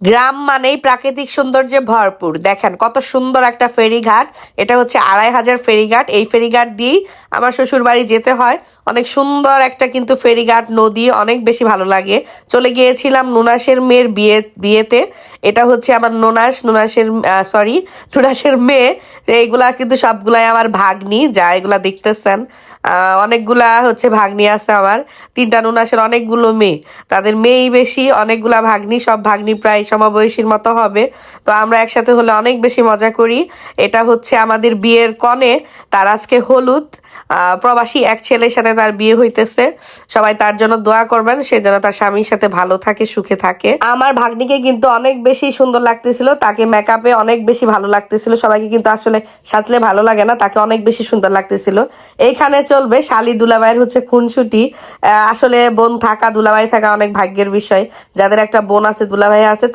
গ্রাম মানেই প্রাকৃতিক সৌন্দর্যে ভরপুর। দেখেন কত সুন্দর একটা ফেরিঘাট। এটা হচ্ছে ২৫০০ ফেরিঘাট। এই ফেরিঘাট দিয়েই আমার শ্বশুর বাড়ি যেতে হয়। অনেক সুন্দর একটা কিন্তু ফেরিঘাট, নদী, অনেক বেশি ভালো লাগে। চলে গিয়েছিলাম নুনাসের মেয়ের বিয়েতে। এটা হচ্ছে আমার নুনাসের মেয়ে। এইগুলা কিন্তু সবগুলাই আমার ভাগ্নি, যা এগুলা দেখতেছেন। অনেকগুলা হচ্ছে ভাগ্নি আছে আমার। ৩টা নুনাসের অনেকগুলো মেয়ে, তাদের মেয়েই বেশি, অনেকগুলা ভাগ্নি, সব ভাগ্নি প্রায় সমবয়সীর মতো হবে। তো আমরা একসাথে হলে অনেক বেশি মজা করি। এটা হচ্ছে আমাদের বিয়ের কনে, তার আজকে হলুদ। প্রবাসী এক ছেলের সাথে তার বিয়ে হইতেছে। সবাই তার জন্য দোয়া করবেন, সে যেন তার স্বামীর সাথে ভালো থাকে, সুখে থাকে। আমার ভাগ্নিকে কিন্তু অনেক বেশি সুন্দর লাগতেছিল, তাকে মেকআপে অনেক বেশি ভালো লাগতেছিল। সবাইকে কিন্তু আসলে সাজলে ভালো লাগে না, তাকে অনেক বেশি সুন্দর লাগতেছিল। এইখানে চলবে শালি দুলাভাইয়ের হচ্ছে খুনসুটি। আসলে বোন থাকা, দুলাভাই থাকা অনেক ভাগ্যের বিষয়। যাদের একটা বোন আছে, দুলাভাই আছে,